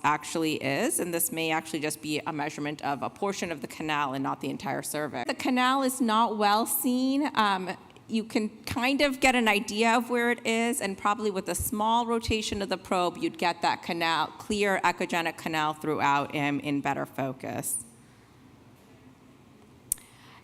actually is, and this may actually just be a measurement of a portion of the canal and not the entire cervix. The canal is not well seen. You can kind of get an idea of where it is, and probably with a small rotation of the probe, you'd get that canal, clear echogenic canal throughout in better focus.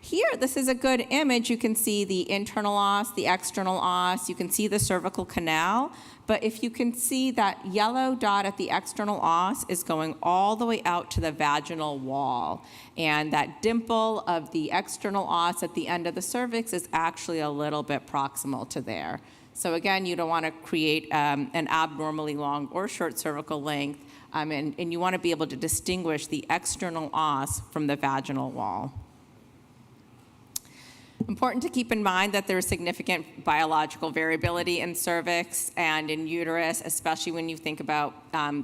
Here, this is a good image. You can see the internal os, the external os, you can see the cervical canal, but if you can see that yellow dot at the external os is going all the way out to the vaginal wall, and that dimple of the external os at the end of the cervix is actually a little bit proximal to there. So again, you don't want to create an abnormally long or short cervical length, and you want to be able to distinguish the external os from the vaginal wall. Important to keep in mind that there is significant biological variability in cervix and in uterus, especially when you think about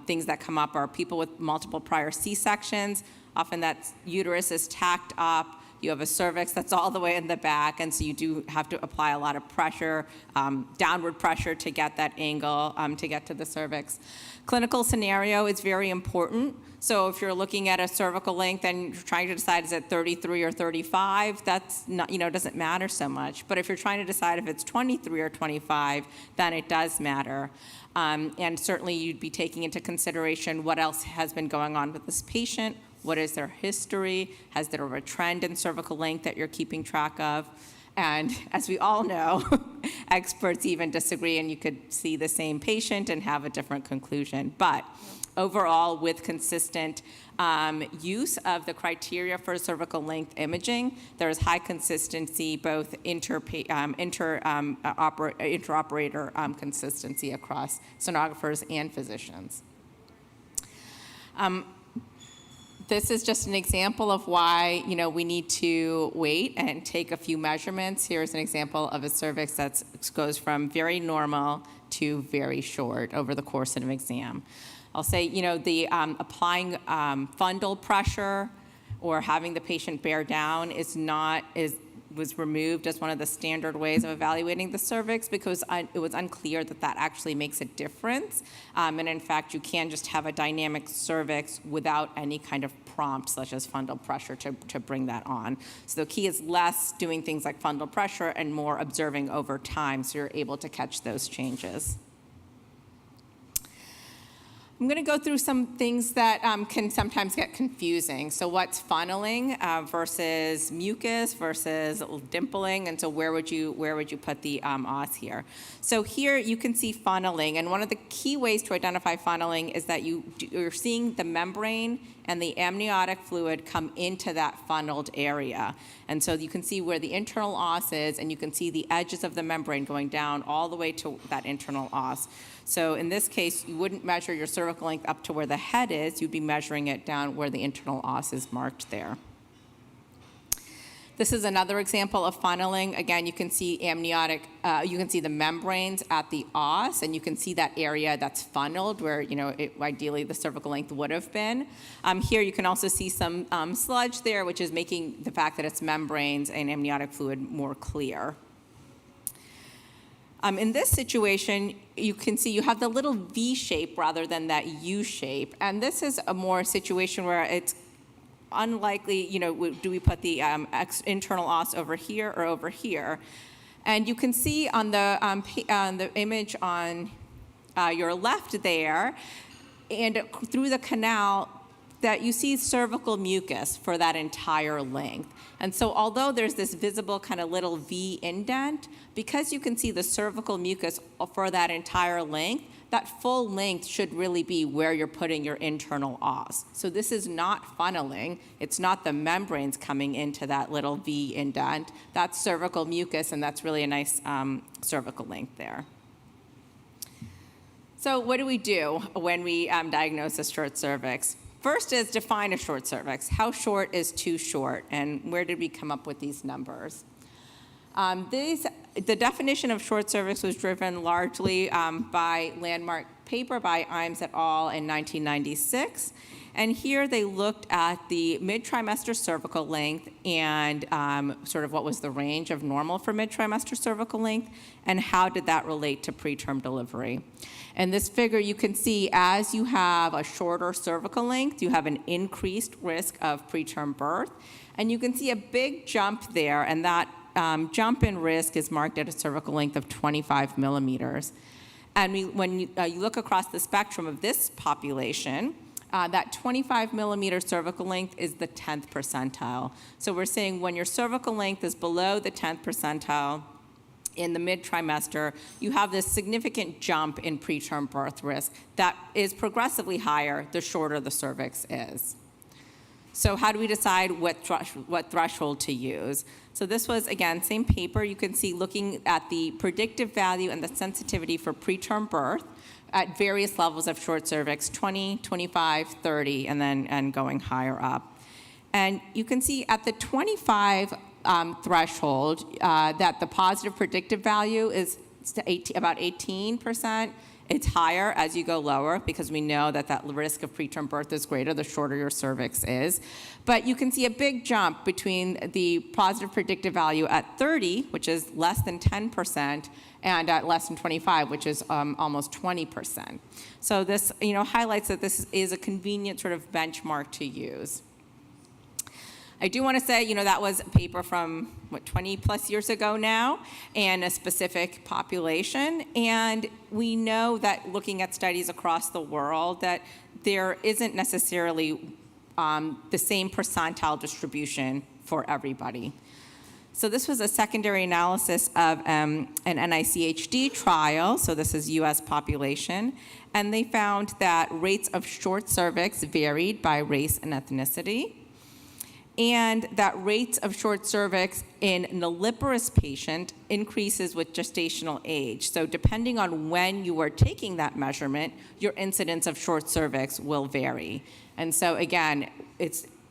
things that come up are people with multiple prior C-sections. Often that uterus is tacked up. You have a cervix that's all the way in the back, and so you do have to apply a lot of pressure, downward pressure to get that angle to get to the cervix. Clinical scenario is very important. So if you're looking at a cervical length and you're trying to decide is it 33 or 35, that's not, doesn't matter so much. But if you're trying to decide if it's 23 or 25, then it does matter. And certainly you'd be taking into consideration what else has been going on with this patient. What is their history? Has there a trend in cervical length that you're keeping track of? And as we all know, experts even disagree, and you could see the same patient and have a different conclusion. But overall, with consistent use of the criteria for cervical length imaging, there is high consistency, both interoperator consistency across sonographers and physicians. This is just an example of why we need to wait and take a few measurements. Here's an example of a cervix that goes from very normal to very short over the course of an exam. I'll say, the applying fundal pressure or having the patient bear down was removed as one of the standard ways of evaluating the cervix because it was unclear that that actually makes a difference. And in fact, you can just have a dynamic cervix without any kind of prompt, such as fundal pressure, to bring that on. So the key is less doing things like fundal pressure and more observing over time so you're able to catch those changes. I'm going to go through some things that can sometimes get confusing. So what's funneling versus mucus versus dimpling, and so where would you put the os here? So here you can see funneling, and one of the key ways to identify funneling is that you're seeing the membrane and the amniotic fluid come into that funneled area. And so you can see where the internal os is, and you can see the edges of the membrane going down all the way to that internal os. So in this case, you wouldn't measure your cervical length up to where the head is, you'd be measuring it down where the internal os is marked there. This is another example of funneling. Again, you can see you can see the membranes at the os, and you can see that area that's funneled where, ideally the cervical length would have been. Here you can also see some sludge there, which is making the fact that it's membranes and amniotic fluid more clear. In this situation, you can see you have the little V shape rather than that U shape. And this is a more situation where it's unlikely, do we put the internal os over here or over here? And you can see on the image on your left there, and through the canal, that you see cervical mucus for that entire length. And so although there's this visible kind of little V indent, because you can see the cervical mucus for that entire length, that full length should really be where you're putting your internal os. So this is not funneling. It's not the membranes coming into that little V indent. That's cervical mucus, and that's really a nice cervical length there. So what do we do when we diagnose a short cervix? First is define a short cervix. How short is too short, and where did we come up with these numbers? The definition of short cervix was driven largely by landmark paper by Imes et al. In 1996. And here they looked at the mid-trimester cervical length and sort of what was the range of normal for mid-trimester cervical length, and how did that relate to preterm delivery. In this figure, you can see as you have a shorter cervical length, you have an increased risk of preterm birth. And you can see a big jump there, and that jump in risk is marked at a cervical length of 25 millimeters. And when you look across the spectrum of this population, that 25 millimeter cervical length is the 10th percentile. So we're saying when your cervical length is below the 10th percentile in the mid-trimester, you have this significant jump in preterm birth risk that is progressively higher the shorter the cervix is. So how do we decide what threshold to use? So this was, again, same paper. You can see looking at the predictive value and the sensitivity for preterm birth at various levels of short cervix, 20, 25, 30, and going higher up. And you can see at the 25 threshold that the positive predictive value is about 18%. It's higher as you go lower because we know that that risk of preterm birth is greater the shorter your cervix is. But you can see a big jump between the positive predictive value at 30, which is less than 10%, and at less than 25, which is almost 20%. So this highlights that this is a convenient sort of benchmark to use. I do want to say, that was a paper from, 20 plus years ago now, and a specific population. And we know that looking at studies across the world, that there isn't necessarily the same percentile distribution for everybody. So this was a secondary analysis of an NICHD trial, so this is US population, and they found that rates of short cervix varied by race and ethnicity, and that rates of short cervix in nulliparous patient increases with gestational age. So depending on when you are taking that measurement, your incidence of short cervix will vary. And so again,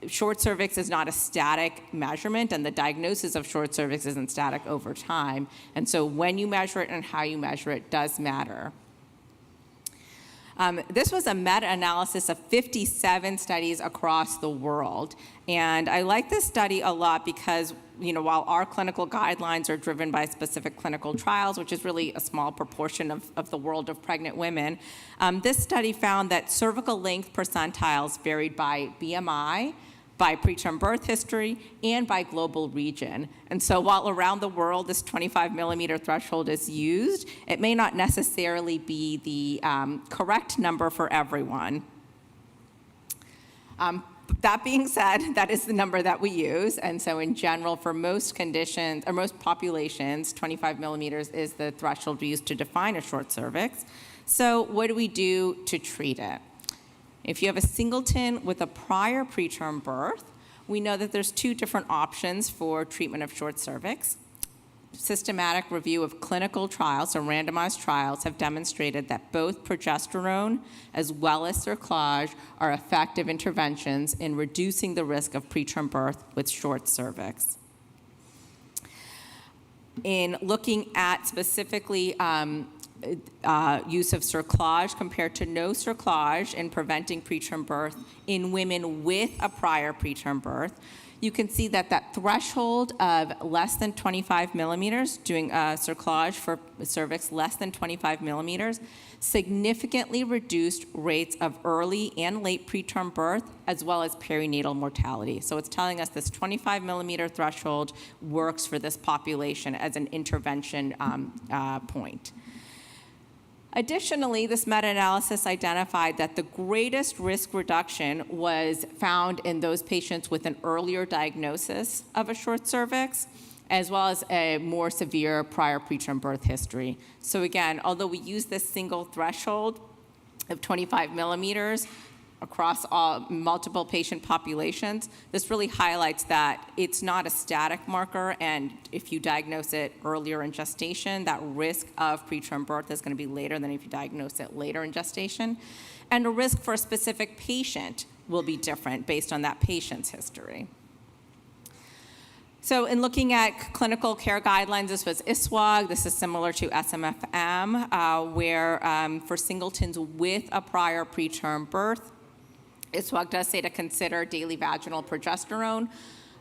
short cervix is not a static measurement, and the diagnosis of short cervix isn't static over time. And so when you measure it and how you measure it does matter. This was a meta-analysis of 57 studies across the world. And I like this study a lot because, while our clinical guidelines are driven by specific clinical trials, which is really a small proportion of the world of pregnant women, this study found that cervical length percentiles varied by BMI, by preterm birth history, and by global region. And so while around the world this 25 millimeter threshold is used, it may not necessarily be the correct number for everyone. That being said, that is the number that we use. And so in general, for most conditions, or most populations, 25 millimeters is the threshold used to define a short cervix. So what do we do to treat it? If you have a singleton with a prior preterm birth, we know that there's two different options for treatment of short cervix. Systematic review of clinical trials, or randomized trials, have demonstrated that both progesterone as well as cerclage are effective interventions in reducing the risk of preterm birth with short cervix. In looking at specifically use of cerclage compared to no cerclage in preventing preterm birth in women with a prior preterm birth, you can see that that threshold of less than 25 millimeters, doing cerclage for cervix less than 25 millimeters, significantly reduced rates of early and late preterm birth, as well as perinatal mortality. So it's telling us this 25 millimeter threshold works for this population as an intervention point. Additionally, this meta-analysis identified that the greatest risk reduction was found in those patients with an earlier diagnosis of a short cervix, as well as a more severe prior preterm birth history. So again, although we use this single threshold of 25 millimeters across multiple patient populations, this really highlights that it's not a static marker, and if you diagnose it earlier in gestation, that risk of preterm birth is going to be later than if you diagnose it later in gestation. And the risk for a specific patient will be different based on that patient's history. So in looking at clinical care guidelines, this was ISWAG. This is similar to SMFM, where for singletons with a prior preterm birth, ISWAG does say to consider daily vaginal progesterone.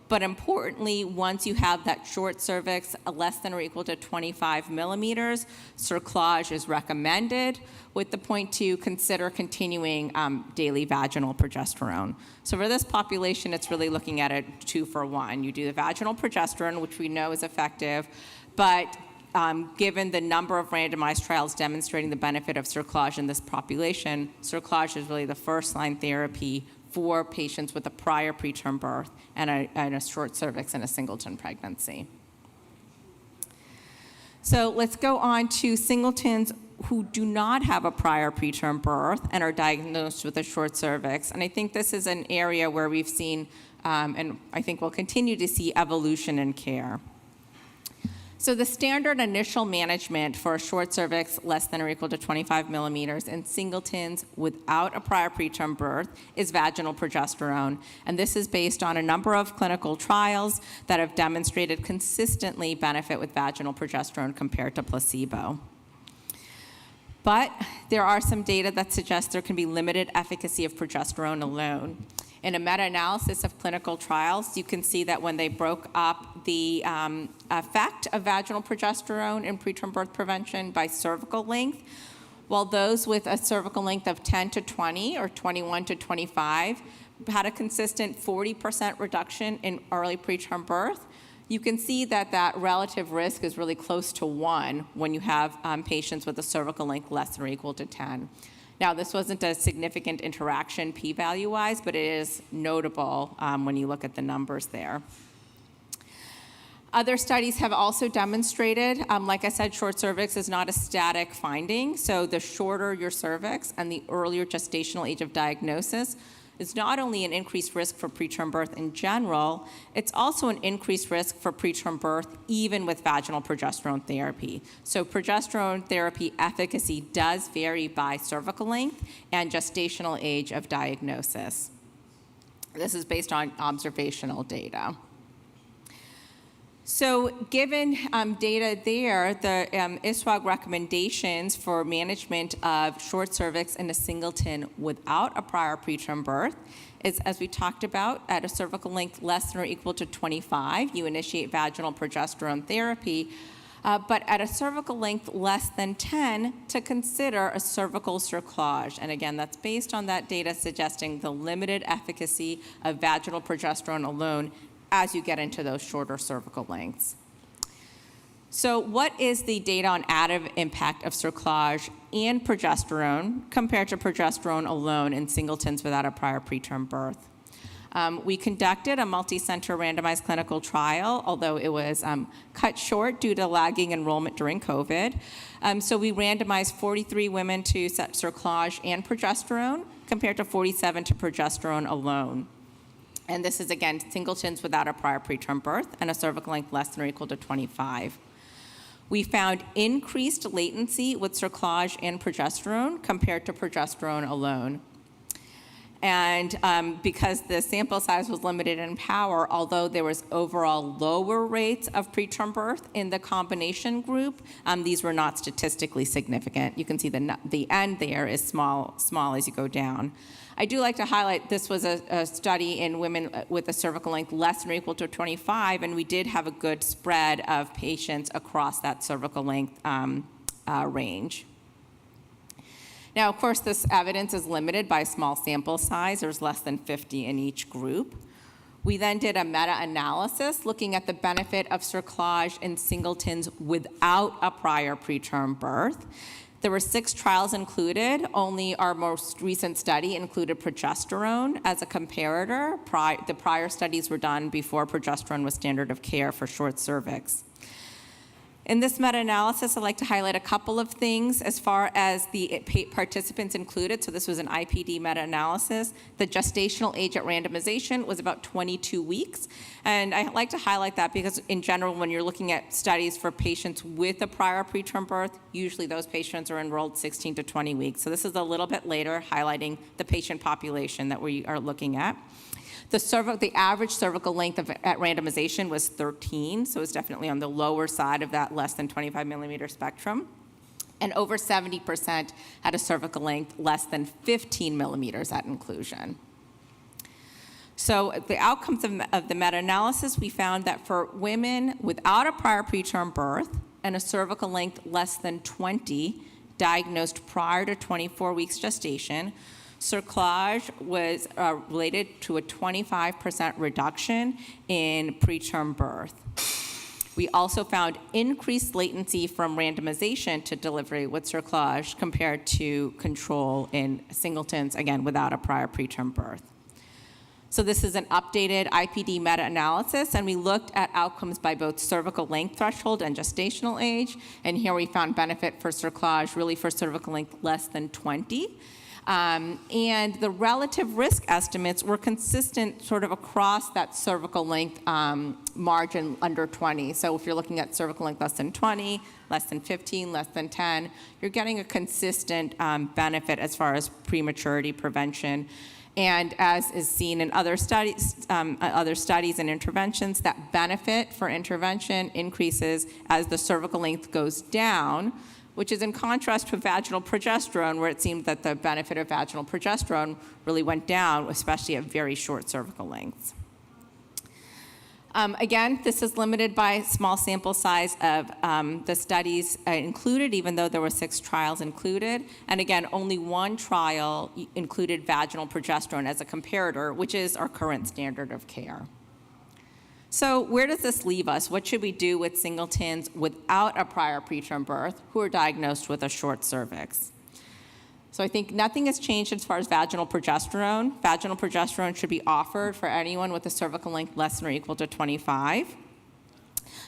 But importantly, once you have that short cervix, less than or equal to 25 millimeters, cerclage is recommended, with the point to consider continuing daily vaginal progesterone. So for this population, it's really looking at a 2-for-1. You do the vaginal progesterone, which we know is effective, but given the number of randomized trials demonstrating the benefit of cerclage in this population, cerclage is really the first-line therapy for patients with a prior preterm birth and a short cervix and a singleton pregnancy. So let's go on to singletons who do not have a prior preterm birth and are diagnosed with a short cervix. And I think this is an area where we've seen, and I think we'll continue to see, evolution in care. So the standard initial management for a short cervix less than or equal to 25 millimeters in singletons without a prior preterm birth is vaginal progesterone. And this is based on a number of clinical trials that have demonstrated consistently benefit with vaginal progesterone compared to placebo. But there are some data that suggests there can be limited efficacy of progesterone alone. In a meta-analysis of clinical trials, you can see that when they broke up the effect of vaginal progesterone in preterm birth prevention by cervical length, while those with a cervical length of 10 to 20 or 21 to 25 had a consistent 40% reduction in early preterm birth, you can see that that relative risk is really close to 1 when you have patients with a cervical length less than or equal to 10. Now, this wasn't a significant interaction p-value-wise, but it is notable when you look at the numbers there. Other studies have also demonstrated, like I said, short cervix is not a static finding. So the shorter your cervix and the earlier gestational age of diagnosis is not only an increased risk for preterm birth in general, it's also an increased risk for preterm birth even with vaginal progesterone therapy. So progesterone therapy efficacy does vary by cervical length and gestational age of diagnosis. This is based on observational data. So given data there, the ISWAG recommendations for management of short cervix in a singleton without a prior preterm birth is, as we talked about, at a cervical length less than or equal to 25, you initiate vaginal progesterone therapy, but at a cervical length less than 10, to consider a cervical cerclage. And again, that's based on that data suggesting the limited efficacy of vaginal progesterone alone as you get into those shorter cervical lengths. So what is the data on additive impact of cerclage and progesterone compared to progesterone alone in singletons without a prior preterm birth? We conducted a multi-center randomized clinical trial, although it was cut short due to lagging enrollment during COVID. So we randomized 43 women to cerclage and progesterone compared to 47 to progesterone alone. And this is, again, singletons without a prior preterm birth and a cervical length less than or equal to 25. We found increased latency with cerclage and progesterone compared to progesterone alone. And because the sample size was limited in power, although there was overall lower rates of preterm birth in the combination group, these were not statistically significant. You can see the end there is small as you go down. I do like to highlight this was a study in women with a cervical length less than or equal to 25, and we did have a good spread of patients across that cervical length range. Now, of course, this evidence is limited by small sample size. There's less than 50 in each group. We then did a meta-analysis looking at the benefit of cerclage in singletons without a prior preterm birth. There were 6 trials included. Only our most recent study included progesterone as a comparator. The prior studies were done before progesterone was standard of care for short cervix. In this meta-analysis, I'd like to highlight a couple of things as far as the participants included. So this was an IPD meta-analysis. The gestational age at randomization was about 22 weeks. And I like to highlight that because in general, when you're looking at studies for patients with a prior preterm birth, usually those patients are enrolled 16 to 20 weeks. So this is a little bit later, highlighting the patient population that we are looking at. The average cervical length at randomization was 13, so it's definitely on the lower side of that less than 25 millimeter spectrum. And over 70% had a cervical length less than 15 millimeters at inclusion. So the outcomes of the meta-analysis, we found that for women without a prior preterm birth and a cervical length less than 20, diagnosed prior to 24 weeks gestation, cerclage was related to a 25% reduction in preterm birth. We also found increased latency from randomization to delivery with cerclage compared to control in singletons, again, without a prior preterm birth. So this is an updated IPD meta-analysis, and we looked at outcomes by both cervical length threshold and gestational age, and here we found benefit for cerclage really for cervical length less than 20. And the relative risk estimates were consistent sort of across that cervical length margin under 20. So if you're looking at cervical length less than 20, less than 15, less than 10, you're getting a consistent benefit as far as prematurity prevention. And as is seen in other studies and interventions, that benefit for intervention increases as the cervical length goes down, which is in contrast to vaginal progesterone, where it seemed that the benefit of vaginal progesterone really went down, especially at very short cervical lengths. Again, this is limited by small sample size of the studies included, even though there were 6 trials included. And again, only one trial included vaginal progesterone as a comparator, which is our current standard of care. So where does this leave us? What should we do with singletons without a prior preterm birth who are diagnosed with a short cervix? So I think nothing has changed as far as vaginal progesterone. Vaginal progesterone should be offered for anyone with a cervical length less than or equal to 25.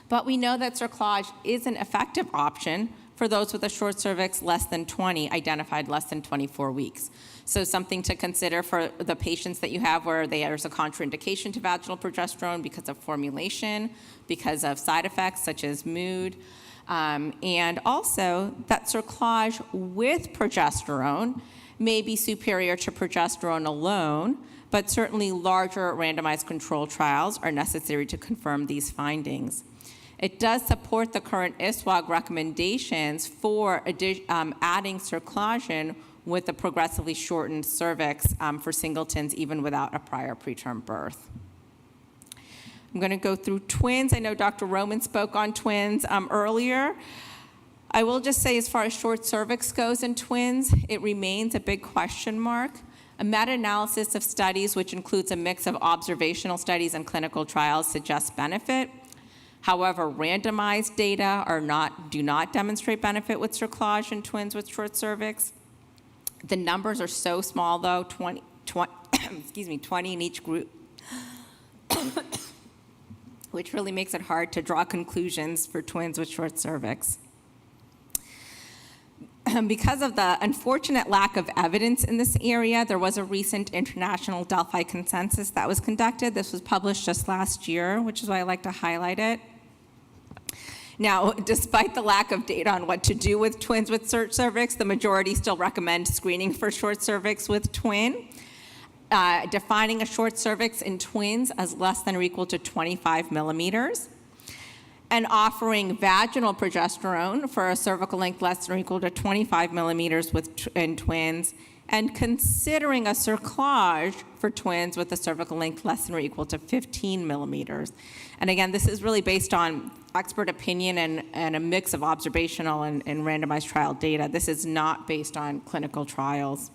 But we know that cerclage is an effective option for those with a short cervix less than 20, identified less than 24 weeks. So something to consider for the patients that you have where there's a contraindication to vaginal progesterone because of formulation, because of side effects such as mood, and also that cerclage with progesterone may be superior to progesterone alone, but certainly larger randomized control trials are necessary to confirm these findings. It does support the current ISWAG recommendations for adding cerclage with a progressively shortened cervix for singletons even without a prior preterm birth. I'm going to go through twins. I know Dr. Roman spoke on twins earlier. I will just say as far as short cervix goes in twins, it remains a big question mark. A meta-analysis of studies, which includes a mix of observational studies and clinical trials, suggests benefit. However, randomized data do not demonstrate benefit with cerclage in twins with short cervix. The numbers are so small, though, 20 in each group, which really makes it hard to draw conclusions for twins with short cervix. Because of the unfortunate lack of evidence in this area, there was a recent international Delphi consensus that was conducted. This was published just last year, which is why I like to highlight it. Now, despite the lack of data on what to do with twins with short cervix, the majority still recommend screening for short cervix with twin, defining a short cervix in twins as less than or equal to 25 millimeters, and offering vaginal progesterone for a cervical length less than or equal to 25 millimeters in twins, and considering a cerclage for twins with a cervical length less than or equal to 15 millimeters. And again, this is really based on expert opinion and a mix of observational and randomized trial data. This is not based on clinical trials.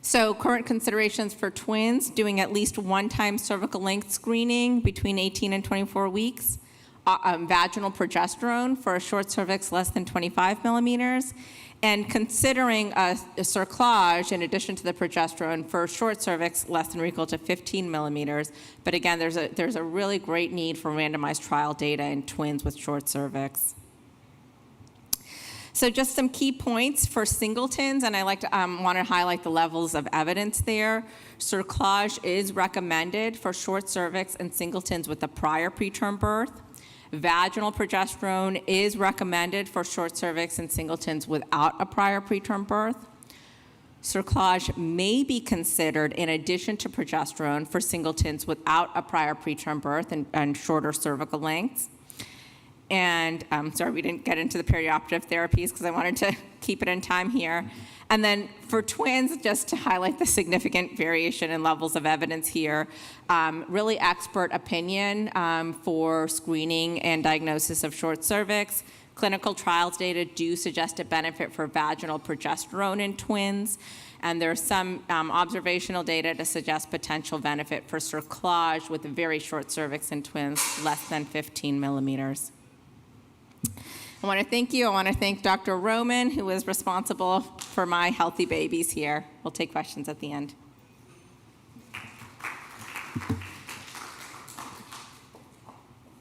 So current considerations for twins, doing at least one-time cervical length screening between 18 and 24 weeks, vaginal progesterone for a short cervix less than 25 millimeters, and considering a cerclage in addition to the progesterone for short cervix less than or equal to 15 millimeters. But again, there's a really great need for randomized trial data in twins with short cervix. So just some key points for singletons, and I want to highlight the levels of evidence there. Cerclage is recommended for short cervix and singletons with a prior preterm birth. Vaginal progesterone is recommended for short cervix and singletons without a prior preterm birth. Cerclage may be considered in addition to progesterone for singletons without a prior preterm birth and shorter cervical lengths. And sorry, we didn't get into the perioperative therapies because I wanted to keep it in time here. And then for twins, just to highlight the significant variation in levels of evidence here, really expert opinion for screening and diagnosis of short cervix. Clinical trials data do suggest a benefit for vaginal progesterone in twins, and there's some observational data to suggest potential benefit for cerclage with a very short cervix in twins, less than 15 millimeters. I want to thank you. I want to thank Dr. Roman, who is responsible for my healthy babies here. We'll take questions at the end.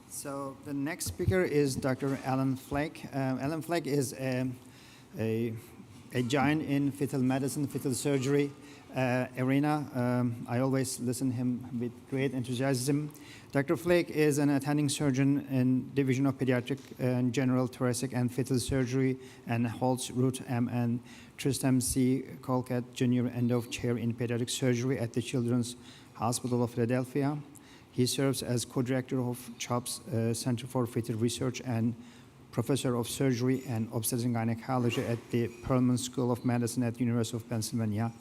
So the next speaker is Dr. Alan Flake. Alan Flake is a giant in fetal medicine, fetal surgery arena. I always listen to him with great enthusiasm. Dr. Flake is an attending surgeon in Division of Pediatric and General Thoracic and Fetal Surgery and holds Ruth M. and Tristram C. Colcat Jr. End of Chair in Pediatric Surgery at the Children's Hospital of Philadelphia. He serves as co-director of CHOPS Center for Fetal Research and professor of surgery and obstetrics and gynecology at the Perelman School of Medicine at the University of Pennsylvania.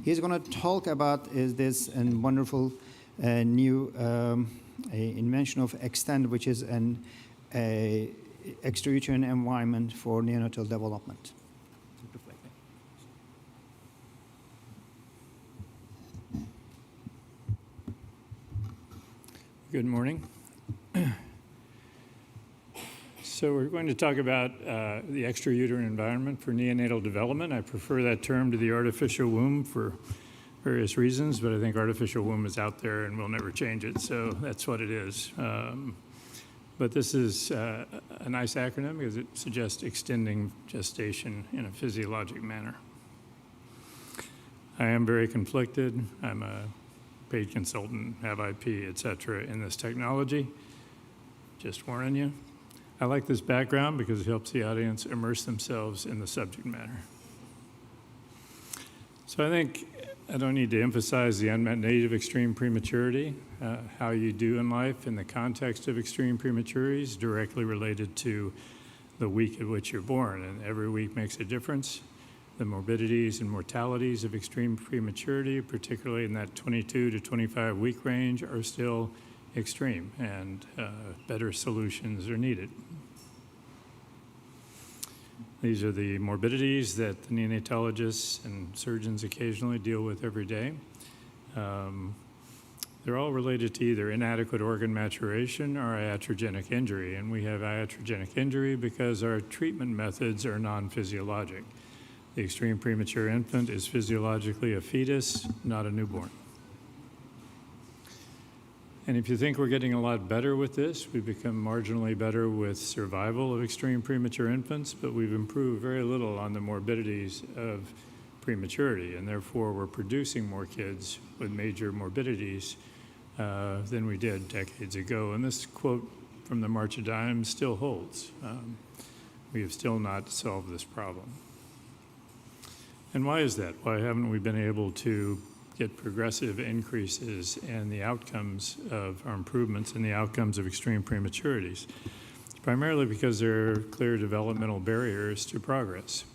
He's going to talk about this wonderful new invention of Extend, which is an extrauterine environment for neonatal development. Good morning. So we're going to talk about the extrauterine environment for neonatal development. I prefer that term to the artificial womb for various reasons, but I think artificial womb is out there and we'll never change it, so that's what it is. But this is a nice acronym because it suggests extending gestation in a physiologic manner. I am very conflicted. I'm a paid consultant, have IP, et cetera, in this technology. Just warning you. I like this background because it helps the audience immerse themselves in the subject matter. So I think I don't need to emphasize the unmet need of extreme prematurity. How you do in life in the context of extreme prematurity is directly related to the week at which you're born, and every week makes a difference. The morbidities and mortalities of extreme prematurity, particularly in that 22 to 25 week range, are still extreme, and better solutions are needed. These are the morbidities that the neonatologists and surgeons occasionally deal with every day. They're all related to either inadequate organ maturation or iatrogenic injury, and we have iatrogenic injury because our treatment methods are non-physiologic. The extreme premature infant is physiologically a fetus, not a newborn. And if you think we're getting a lot better with this, we've become marginally better with survival of extreme premature infants, but we've improved very little on the morbidities of prematurity, and therefore we're producing more kids with major morbidities than we did decades ago. And this quote from the March of Dimes still holds. We have still not solved this problem. And why is that? Why haven't we been able to get progressive increases in the outcomes of, or improvements in the outcomes of extreme prematurities? It's primarily because there are clear developmental barriers to progress.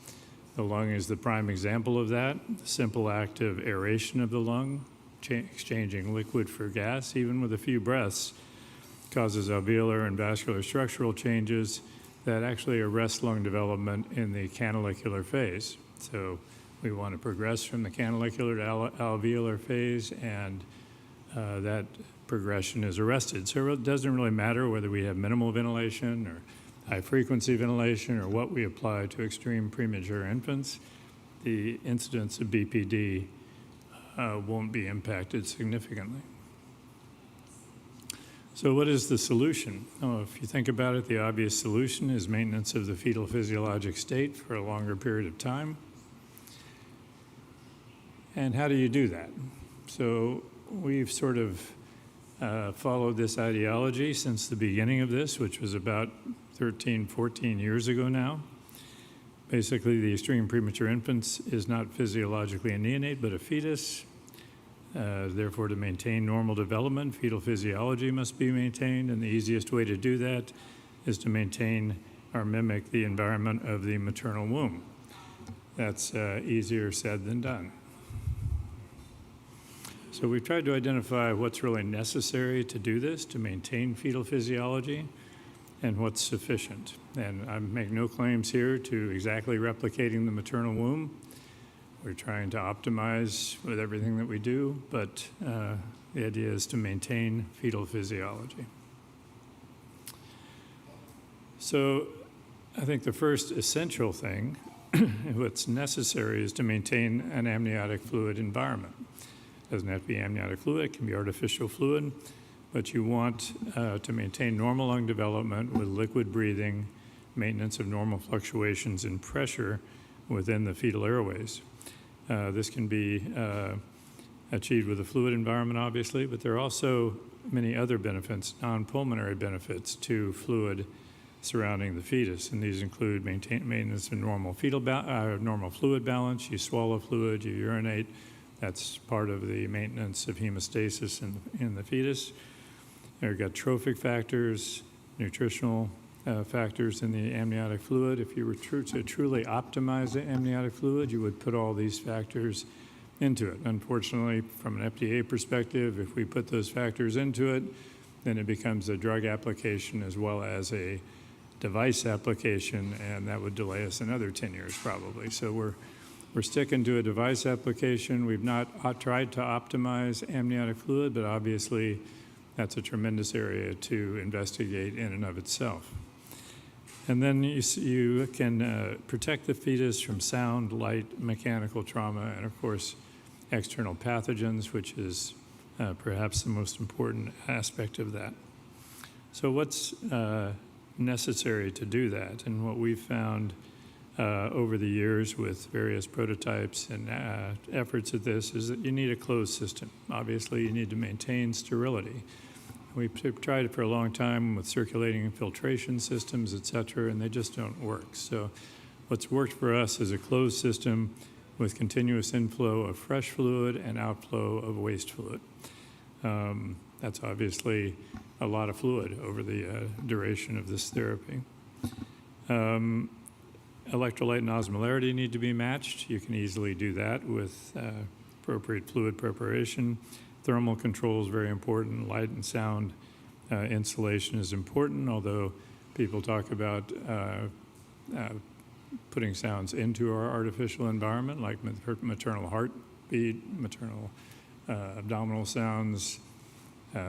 The lung is the prime example of that. The simple act of aeration of the lung, exchanging liquid for gas, even with a few breaths, causes alveolar and vascular structural changes that actually arrest lung development in the canalicular phase. So we want to progress from the canalicular to alveolar phase, and that progression is arrested. So it doesn't really matter whether we have minimal ventilation or high-frequency ventilation or what we apply to extreme premature infants. The incidence of BPD won't be impacted significantly. So what is the solution? Oh, if you think about it, the obvious solution is maintenance of the fetal physiologic state for a longer period of time. And how do you do that? So we've sort of followed this ideology since the beginning of this, which was about 13, 14 years ago now. Basically, the extreme premature infant is not physiologically a neonate, but a fetus. Therefore, to maintain normal development, fetal physiology must be maintained, and the easiest way to do that is to maintain or mimic the environment of the maternal womb. That's easier said than done. So we've tried to identify what's really necessary to do this, to maintain fetal physiology, and what's sufficient. And I make no claims here to exactly replicating the maternal womb. We're trying to optimize with everything that we do, but the idea is to maintain fetal physiology. So I think the first essential thing, what's necessary, is to maintain an amniotic fluid environment. It doesn't have to be amniotic fluid, it can be artificial fluid, but you want to maintain normal lung development with liquid breathing, maintenance of normal fluctuations in pressure within the fetal airways. This can be achieved with a fluid environment, obviously, but there are also many other benefits, non-pulmonary benefits to fluid surrounding the fetus, and these include maintenance of normal normal fluid balance. You swallow fluid, you urinate. That's part of the maintenance of hemostasis in the fetus. You've got trophic factors, nutritional factors in the amniotic fluid. If you were to truly optimize the amniotic fluid, you would put all these factors into it. Unfortunately, from an FDA perspective, if we put those factors into it, then it becomes a drug application as well as a device application, and that would delay us another 10 years probably. So we're sticking to a device application. We've not tried to optimize amniotic fluid, but obviously that's a tremendous area to investigate in and of itself. And then you can protect the fetus from sound, light, mechanical trauma, and of course, external pathogens, which is perhaps the most important aspect of that. So what's necessary to do that? And what we've found over the years with various prototypes and efforts at this is that you need a closed system. Obviously, you need to maintain sterility. We've tried it for a long time with circulating and filtration systems, et cetera, and they just don't work. So what's worked for us is a closed system with continuous inflow of fresh fluid and outflow of waste fluid. That's obviously a lot of fluid over the duration of this therapy. Electrolyte and osmolarity need to be matched. You can easily do that with appropriate fluid preparation. Thermal control is very important. Light and sound insulation is important, although people talk about putting sounds into our artificial environment, like maternal heartbeat, maternal abdominal sounds,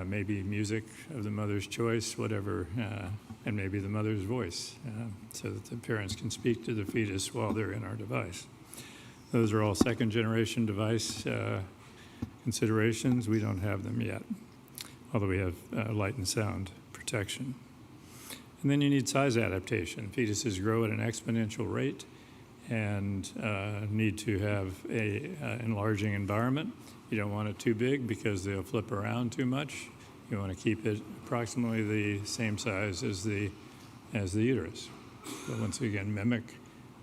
maybe music of the mother's choice, whatever, and maybe the mother's voice, so that the parents can speak to the fetus while they're in our device. Those are all second-generation device considerations. We don't have them yet, although we have light and sound protection. And then you need size adaptation. Fetuses grow at an exponential rate and need to have a enlarging environment. You don't want it too big because they'll flip around too much. You want to keep it approximately the same size as the uterus. But once again, mimic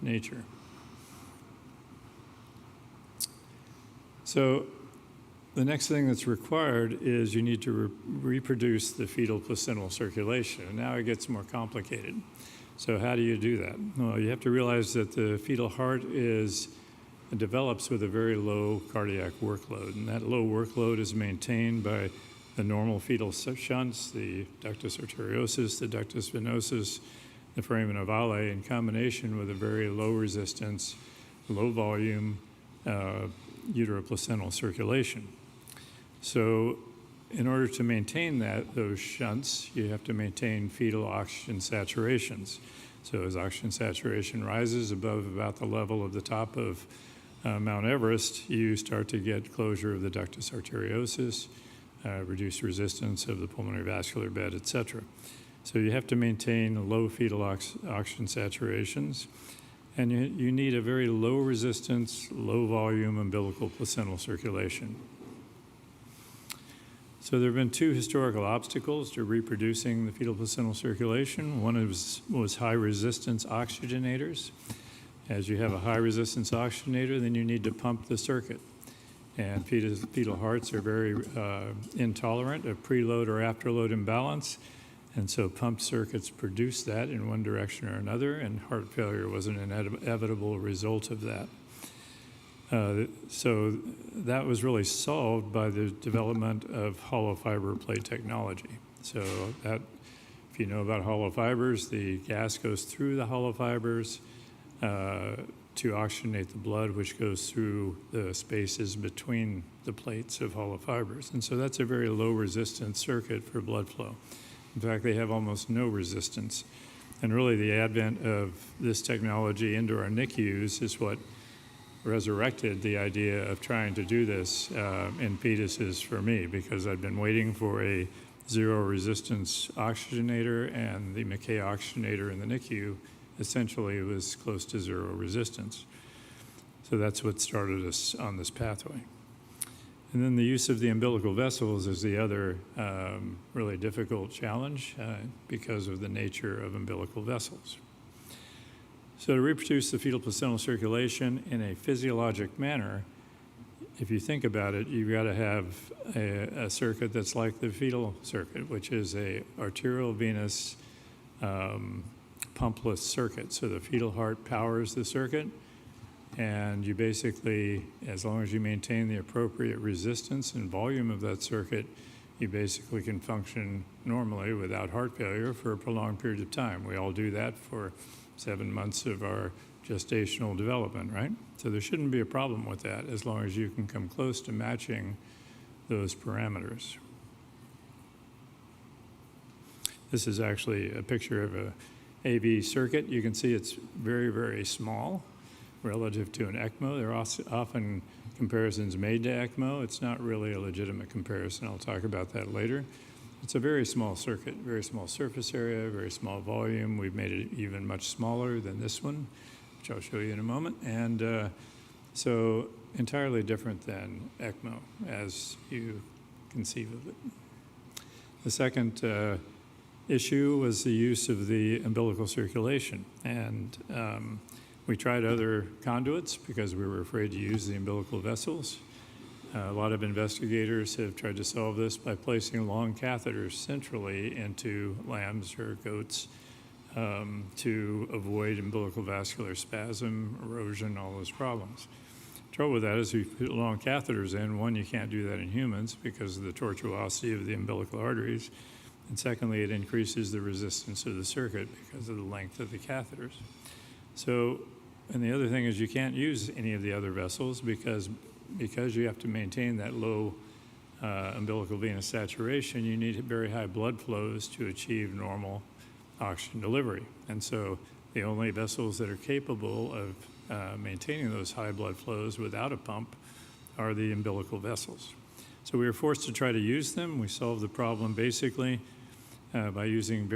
nature. So the next thing that's required is you need to reproduce the fetal placental circulation. And now it gets more complicated. So how do you do that? Well, you have to realize that the fetal heart develops with a very low cardiac workload, and that low workload is maintained by the normal fetal shunts, the ductus arteriosus, the ductus venosus, the foramen ovale, in combination with a very low resistance, low volume uteroplacental circulation. So in order to maintain those shunts, you have to maintain fetal oxygen saturations. So as oxygen saturation rises above about the level of the top of Mount Everest, you start to get closure of the ductus arteriosus, reduced resistance of the pulmonary vascular bed, et cetera. So you have to maintain low fetal oxygen saturations, and you need a very low resistance, low volume umbilical placental circulation. So there have been two historical obstacles to reproducing the fetal placental circulation. One was high resistance oxygenators. As you have a high resistance oxygenator, then you need to pump the circuit. And fetal hearts are very intolerant of preload or afterload imbalance. And so pumped circuits produce that in one direction or another, and heart failure was an inevitable result of that. So that was really solved by the development of hollow fiber plate technology. So that, if you know about hollow fibers, the gas goes through the hollow fibers to oxygenate the blood, which goes through the spaces between the plates of hollow fibers. And so that's a very low resistance circuit for blood flow. In fact, they have almost no resistance. And really the advent of this technology into our NICUs is what resurrected the idea of trying to do this in fetuses for me, because I'd been waiting for a zero resistance oxygenator, and the Mackay oxygenator in the NICU essentially was close to zero resistance. So that's what started us on this pathway. And then the use of the umbilical vessels is the other really difficult challenge because of the nature of umbilical vessels. So to reproduce the fetal placental circulation in a physiologic manner, if you think about it, you've got to have a circuit that's like the fetal circuit, which is a arterial venous pumpless circuit. So the fetal heart powers the circuit, and you basically, as long as you maintain the appropriate resistance and volume of that circuit, you basically can function normally without heart failure for a prolonged period of time. We all do that for 7 months of our gestational development, right? So there shouldn't be a problem with that as long as you can come close to matching those parameters. This is actually a picture of a AV circuit. You can see it's very, very small relative to an ECMO. There are often comparisons made to ECMO. It's not really a legitimate comparison. I'll talk about that later. It's a very small circuit, very small surface area, very small volume. We've made it even much smaller than this one, which I'll show you in a moment. And so entirely different than ECMO as you conceive of it. The second issue was the use of the umbilical circulation. And we tried other conduits because we were afraid to use the umbilical vessels. A lot of investigators have tried to solve this by placing long catheters centrally into lambs or goats to avoid umbilical vascular spasm, erosion, all those problems. The trouble with that is if you put long catheters in, one, you can't do that in humans because of the tortuosity of the umbilical arteries, and secondly, it increases the resistance of the circuit because of the length of the catheters. So, and the other thing is you can't use any of the other vessels because you have to maintain that low umbilical venous saturation, you need very high blood flows to achieve normal oxygen delivery. And so the only vessels that are capable of maintaining those high blood flows without a pump are the umbilical vessels. So we were forced to try to use them. We solved the problem basically by using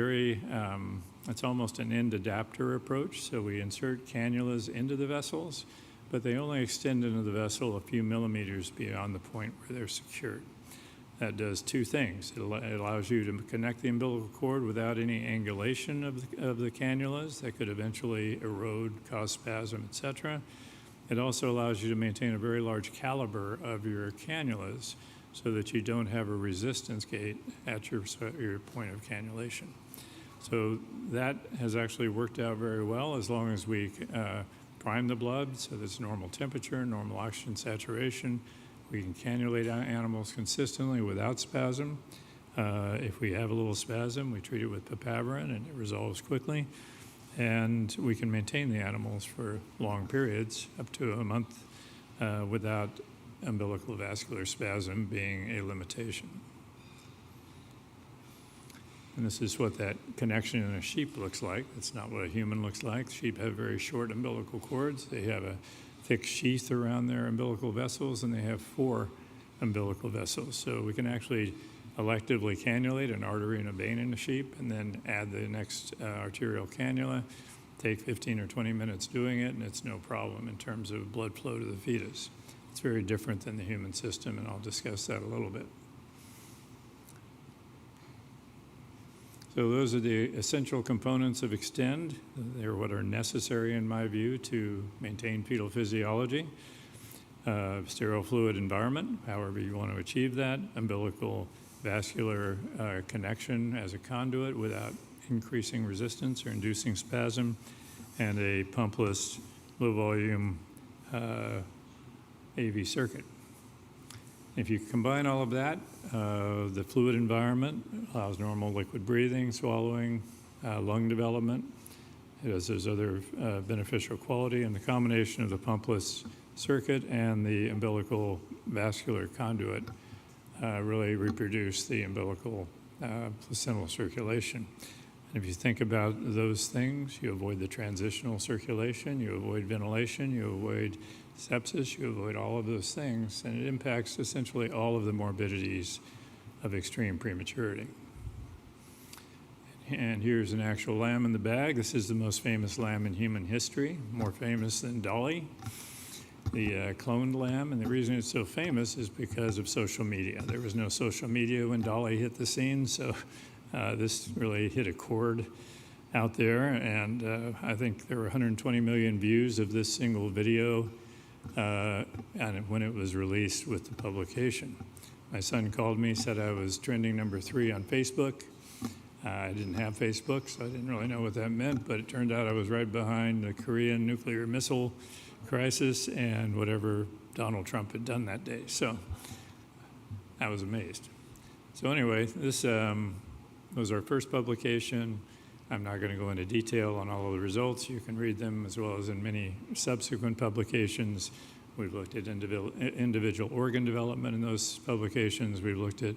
it's almost an end adapter approach. So we insert cannulas into the vessels, but they only extend into the vessel a few millimeters beyond the point where they're secured. That does two things. It allows you to connect the umbilical cord without any angulation of the cannulas that could eventually erode, cause spasm, etc. It also allows you to maintain a very large caliber of your cannulas so that you don't have a resistance gate at your point of cannulation. So that has actually worked out very well as long as we prime the blood, so there's normal temperature, normal oxygen saturation. We can cannulate animals consistently without spasm. If we have a little spasm, we treat it with papaverine and it resolves quickly. And we can maintain the animals for long periods, up to a month, without umbilical vascular spasm being a limitation. And this is what that connection in a sheep looks like. It's not what a human looks like. Sheep have very short umbilical cords. They have a thick sheath around their umbilical vessels, and they have 4 umbilical vessels. So we can actually electively cannulate an artery and a vein in a sheep, and then add the next arterial cannula, take 15 or 20 minutes doing it, and it's no problem in terms of blood flow to the fetus. It's very different than the human system, and I'll discuss that a little bit. So those are the essential components of Extend. They're what are necessary, in my view, to maintain fetal physiology. Sterile fluid environment, however you want to achieve that. Umbilical vascular connection as a conduit without increasing resistance or inducing spasm. And a pumpless, low-volume AV circuit. If you combine all of that, the fluid environment allows normal liquid breathing, swallowing, lung development. It has those other beneficial quality, and the combination of the pumpless circuit and the umbilical vascular conduit really reproduce the umbilical placental circulation. And if you think about those things, you avoid the transitional circulation, you avoid ventilation, you avoid sepsis, you avoid all of those things, and it impacts essentially all of the morbidities of extreme prematurity. And here's an actual lamb in the bag. This is the most famous lamb in human history, more famous than Dolly, the cloned lamb. And the reason it's so famous is because of social media. There was no social media when Dolly hit the scene, so this really hit a chord out there. And I think there were 120 million views of this single video and when it was released with the publication. My son called me, said I was trending number 3 on Facebook. I didn't have Facebook, so I didn't really know what that meant, but it turned out I was right behind the Korean nuclear missile crisis and whatever Donald Trump had done that day. So I was amazed. So anyway, this was our first publication. I'm not going to go into detail on all of the results. You can read them, as well as in many subsequent publications. We've looked at individual organ development in those publications. We've looked at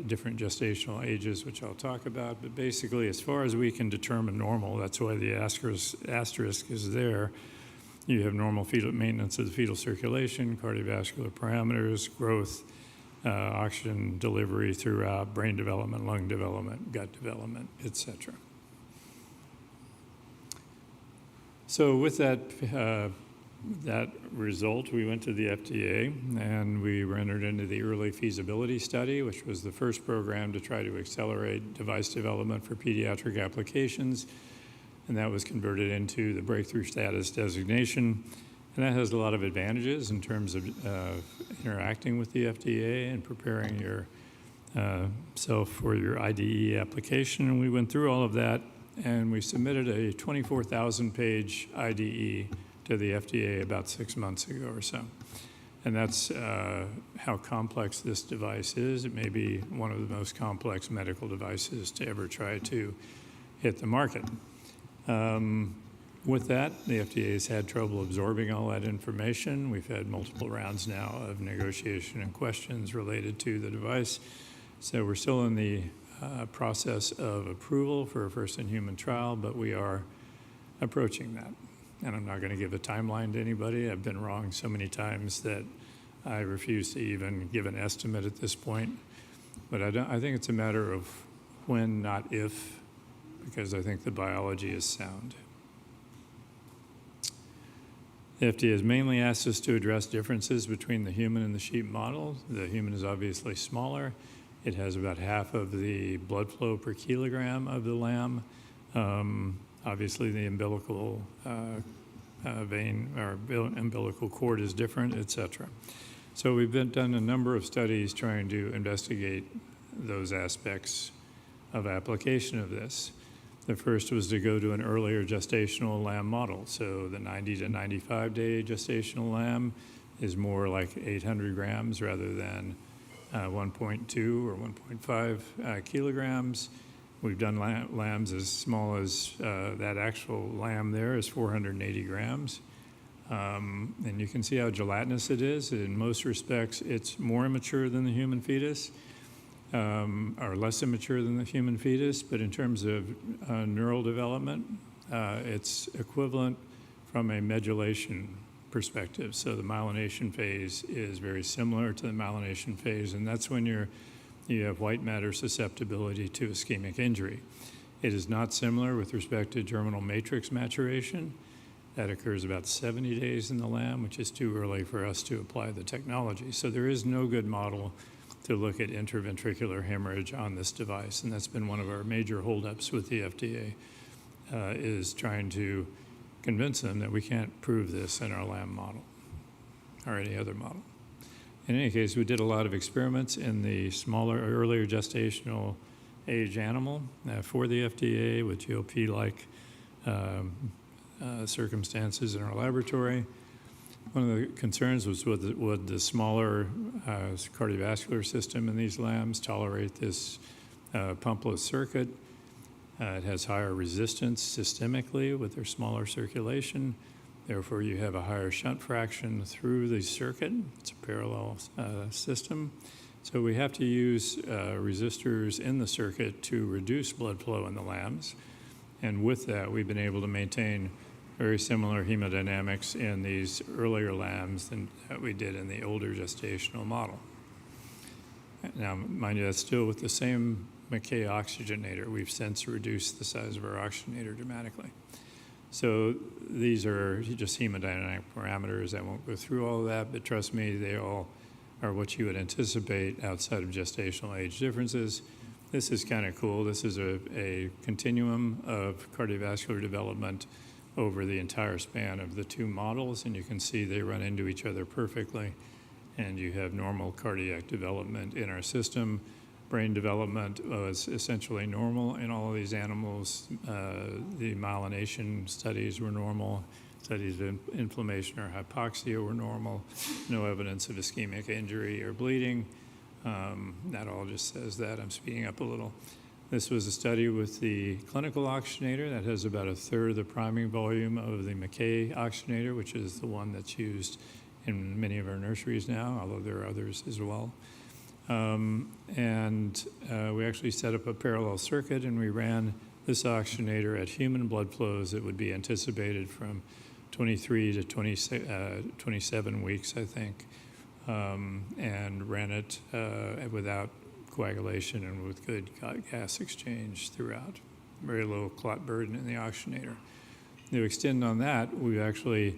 different gestational ages, which I'll talk about. But basically, as far as we can determine normal, that's why the asterisk is there. You have normal fetal maintenance of the fetal circulation, cardiovascular parameters, growth, oxygen delivery throughout, brain development, lung development, gut development, etc. So with that result, we went to the FDA and we were entered into the early feasibility study, which was the first program to try to accelerate device development for pediatric applications. And that was converted into the breakthrough status designation. And that has a lot of advantages in terms of interacting with the FDA and preparing yourself for your IDE application. And we went through all of that, and we submitted a 24,000-page IDE to the FDA about 6 months ago or so. And that's how complex this device is. It may be one of the most complex medical devices to ever try to hit the market. With that, the FDA has had trouble absorbing all that information. We've had multiple rounds now of negotiation and questions related to the device. So we're still in the process of approval for a first-in-human trial, but we are approaching that. And I'm not going to give a timeline to anybody. I've been wrong so many times that I refuse to even give an estimate at this point. But I think it's a matter of when, not if, because I think the biology is sound. The FDA has mainly asked us to address differences between the human and the sheep model. The human is obviously smaller. It has about half of the blood flow per kilogram of the lamb. Obviously, the umbilical vein or umbilical cord is different, et cetera. So we've done a number of studies trying to investigate those aspects of application of this. The first was to go to an earlier gestational lamb model. So the 90 to 95 day gestational lamb is more like 800 grams rather than 1.2 or 1.5 kilograms. We've done lambs as small as that actual lamb there is 480 grams. And you can see how gelatinous it is. In most respects, it's more immature than the human fetus. Are less immature than the human fetus, but in terms of neural development, it's equivalent from a medulation perspective. So the myelination phase is very similar to the myelination phase, and that's when you have white matter susceptibility to ischemic injury. It is not similar with respect to germinal matrix maturation. That occurs about 70 days in the lamb, which is too early for us to apply the technology. So there is no good model to look at interventricular hemorrhage on this device. And that's been one of our major holdups with the FDA, is trying to convince them that we can't prove this in our lamb model or any other model. In any case, we did a lot of experiments in the smaller, earlier gestational age animal for the FDA with GLP-like circumstances in our laboratory. One of the concerns was would the smaller cardiovascular system in these lambs tolerate this pumpless circuit? It has higher resistance systemically with their smaller circulation. Therefore, you have a higher shunt fraction through the circuit. It's a parallel system. So we have to use resistors in the circuit to reduce blood flow in the lambs. And with that, we've been able to maintain very similar hemodynamics in these earlier lambs than we did in the older gestational model. Now, mind you, that's still with the same Mackay oxygenator. We've since reduced the size of our oxygenator dramatically. So these are just hemodynamic parameters. I won't go through all of that, but trust me, they all are what you would anticipate outside of gestational age differences. This is kind of cool. This is a continuum of cardiovascular development over the entire span of the two models, and you can see they run into each other perfectly, and you have normal cardiac development in our system. Brain development was essentially normal in all of these animals. The myelination studies were normal. Studies of inflammation or hypoxia were normal. No evidence of ischemic injury or bleeding. That all just says that. I'm speeding up a little. This was a study with the clinical oxygenator that has about a third of the priming volume of the Mackay oxygenator, which is the one that's used in many of our nurseries now, although there are others as well. We actually set up a parallel circuit, and we ran this oxygenator at human blood flows that would be anticipated from 23 to 27 weeks, I think, and ran it without coagulation and with good gas exchange throughout. Very low clot burden in the oxygenator. To extend on that, we've actually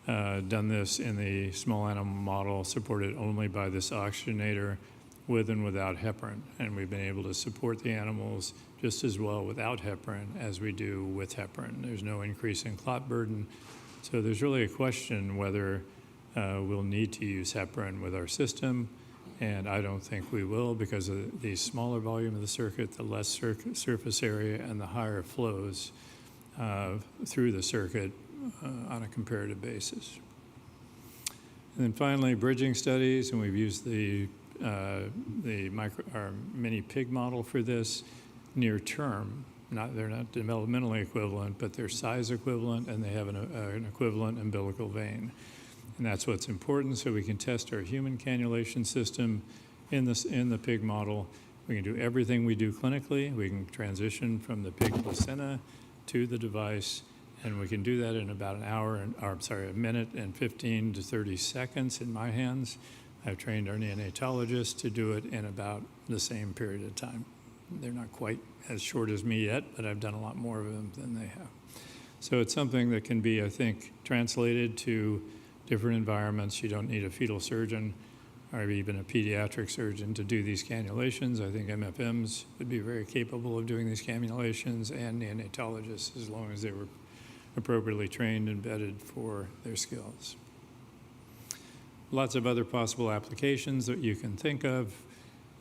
done this in the small animal model supported only by this oxygenator with and without heparin. And we've been able to support the animals just as well without heparin as we do with heparin. There's no increase in clot burden. So there's really a question whether we'll need to use heparin with our system. And I don't think we will because of the smaller volume of the circuit, the less surface area, and the higher flows through the circuit on a comparative basis. And then finally, bridging studies, and we've used our mini pig model for this near term. They're not developmentally equivalent, but they're size equivalent, and they have an equivalent umbilical vein. And that's what's important, so we can test our human cannulation system in the pig model. We can do everything we do clinically. We can transition from the pig placenta to the device, and we can do that in about a minute and 15 to 30 seconds in my hands. I've trained our neonatologists to do it in about the same period of time. They're not quite as short as me yet, but I've done a lot more of them than they have. So it's something that can be, I think, translated to different environments. You don't need a fetal surgeon or even a pediatric surgeon to do these cannulations. I think MFMs would be very capable of doing these cannulations, and neonatologists, as long as they were appropriately trained and vetted for their skills. Lots of other possible applications that you can think of.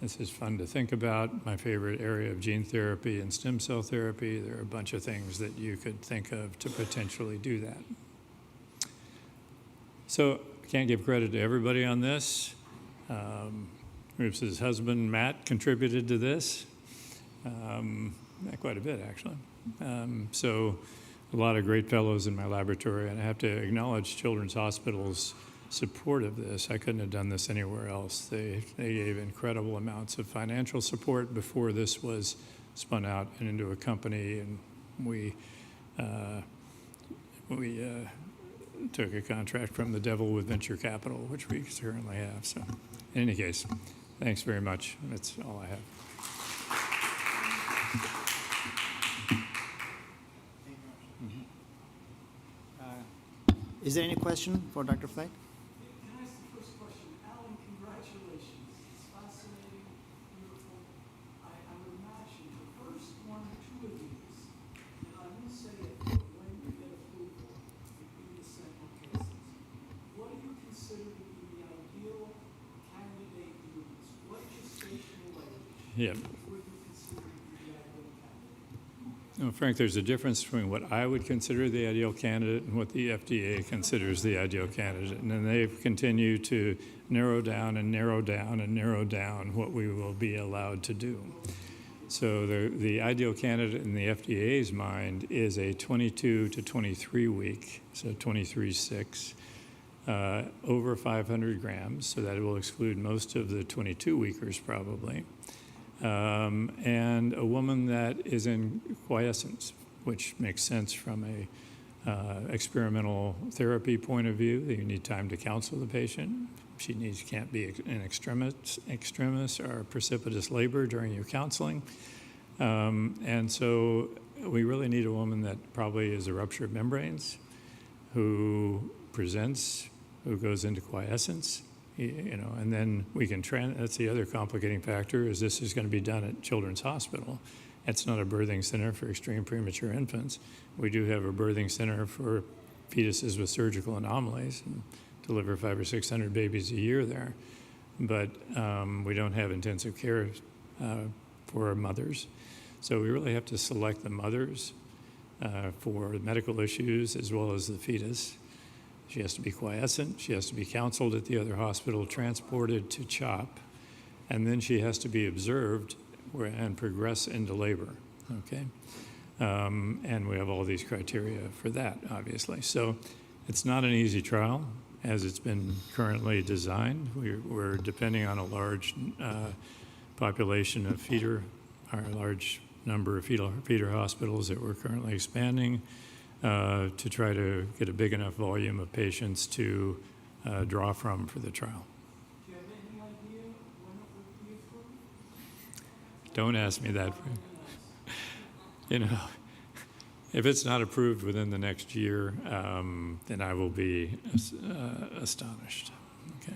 This is fun to think about. My favorite area of gene therapy and stem cell therapy. There are a bunch of things that you could think of to potentially do that. So I can't give credit to everybody on this. Rupe's husband, Matt, contributed to this. Quite a bit, actually. So a lot of great fellows in my laboratory, and I have to acknowledge Children's Hospital's support of this. I couldn't have done this anywhere else. They gave incredible amounts of financial support before this was spun out and into a company, and we took a contract from the devil with venture capital, which we currently have. So in any case, thanks very much. That's all I have. Is there any question for Dr. Flake? Can I ask the first question? Alan, congratulations. It's fascinating. Yeah. No, Frank, there's a difference between what I would consider the ideal candidate and what the FDA considers the ideal candidate. And then they've continued to narrow down and narrow down and narrow down what we will be allowed to do. So the ideal candidate in the FDA's mind is a 22 to 23 week, so 23.6, over 500 grams, so that will exclude most of the 22 weekers probably. And a woman that is in quiescence, which makes sense from a experimental therapy point of view. You need time to counsel the patient. She can't be in extremis or precipitous labor during your counseling. And so we really need a woman that probably is a rupture of membranes, who presents, who goes into quiescence, and then we can that's the other complicating factor, is this is going to be done at Children's Hospital. It's not a birthing center for extreme premature infants. We do have a birthing center for fetuses with surgical anomalies and deliver 500 or 600 babies a year there. But we don't have intensive care for our mothers. So we really have to select the mothers for medical issues as well as the fetus. She has to be quiescent. She has to be counseled at the other hospital, transported to CHOP, and then she has to be observed and progress into labor, okay? And we have all these criteria for that, obviously. So it's not an easy trial as it's been currently designed. We're depending on a large population of feeder, or a large number of feeder hospitals that we're currently expanding, to try to get a big enough volume of patients to draw from for the trial. Do you have any idea when it would be approved? Don't ask me that. If it's not approved within the next year, then I will be astonished. Okay.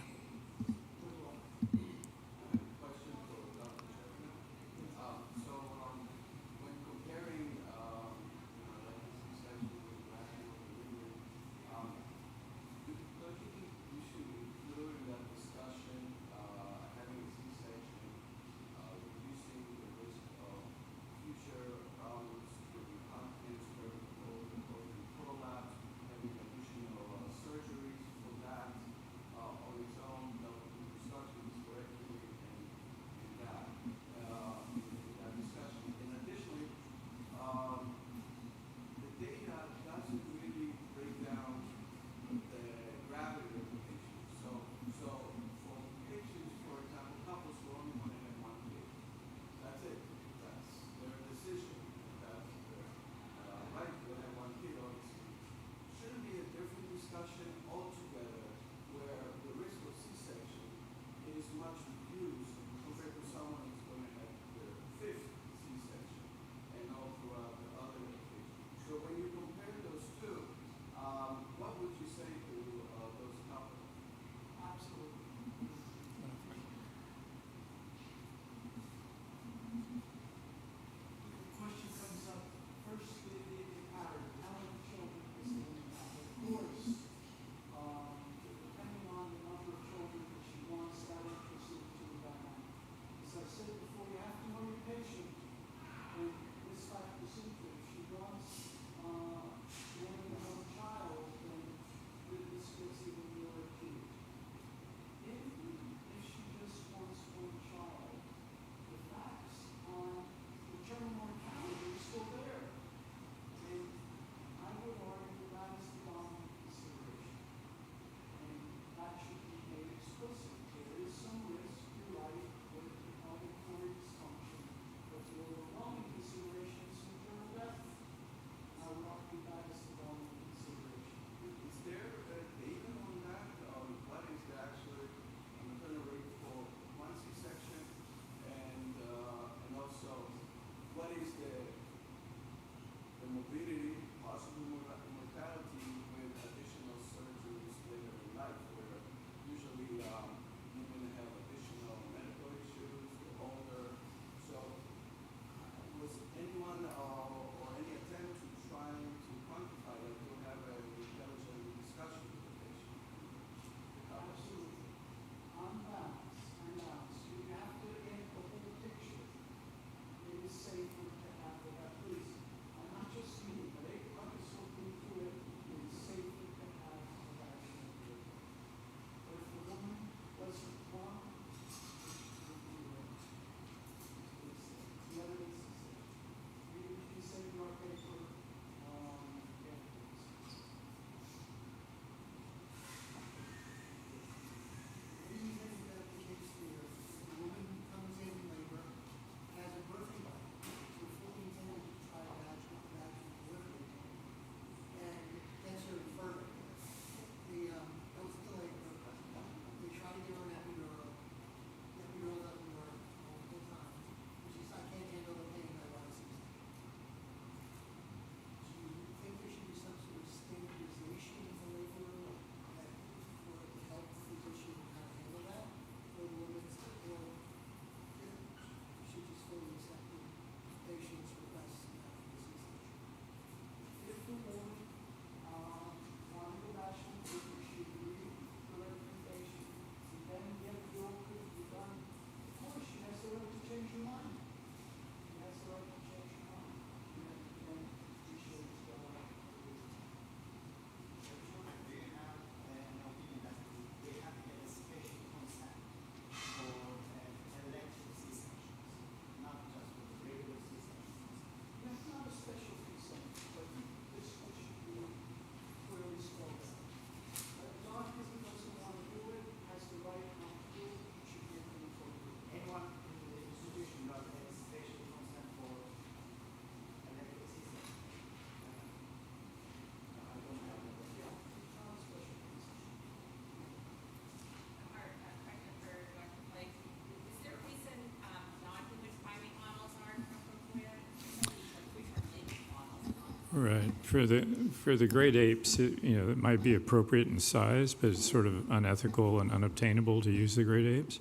Right. For the great apes, it might be appropriate in size, but it's sort of unethical and unobtainable to use the great apes.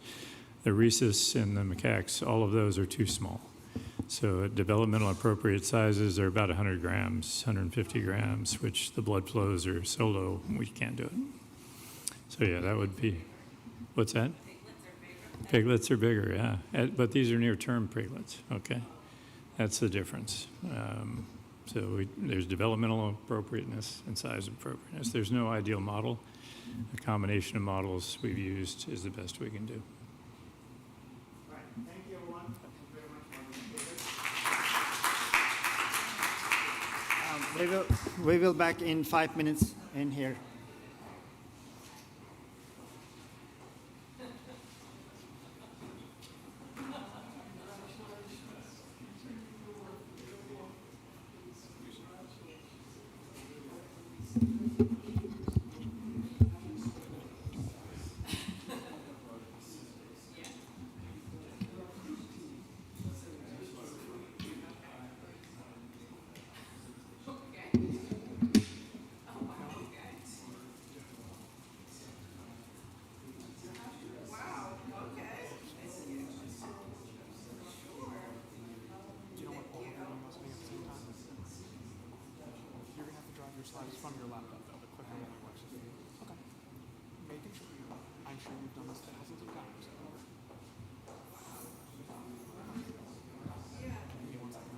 The rhesus and the macaques, all of those are too small. So at developmental appropriate sizes are about 100 grams, 150 grams, which the blood flows are so low, we can't do it. So yeah, that would be, what's that? Piglets are bigger, yeah. But these are near-term piglets, okay? That's the difference. There's developmental appropriateness and size appropriateness. There's no ideal model. A combination of models we've used is the best we can do. Right. Thank you, everyone. Thank you very much for the we will back in 5 minutes in here. You're gonna have to drive your slides from your laptop though, the clicker only works if you. Okay. Making sure you, I'm sure you've done this thousands of times. Give me 1 second.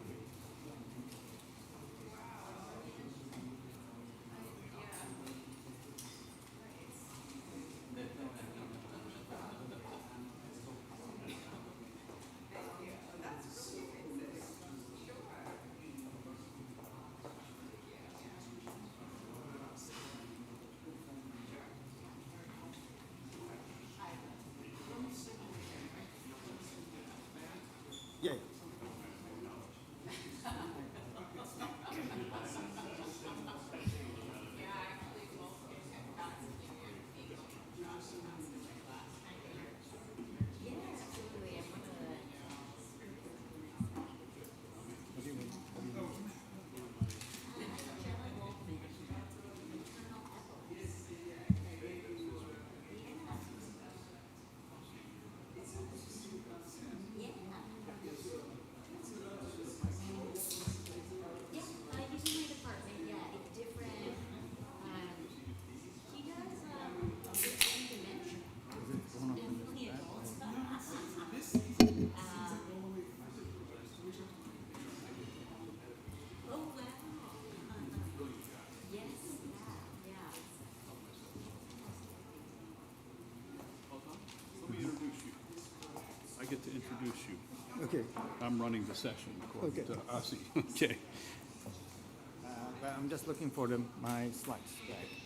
Yeah. Let me introduce you. I get to introduce you. Okay. I'm running the session according Okay. to Ozzy. Okay. But I'm just looking for my slides. Right.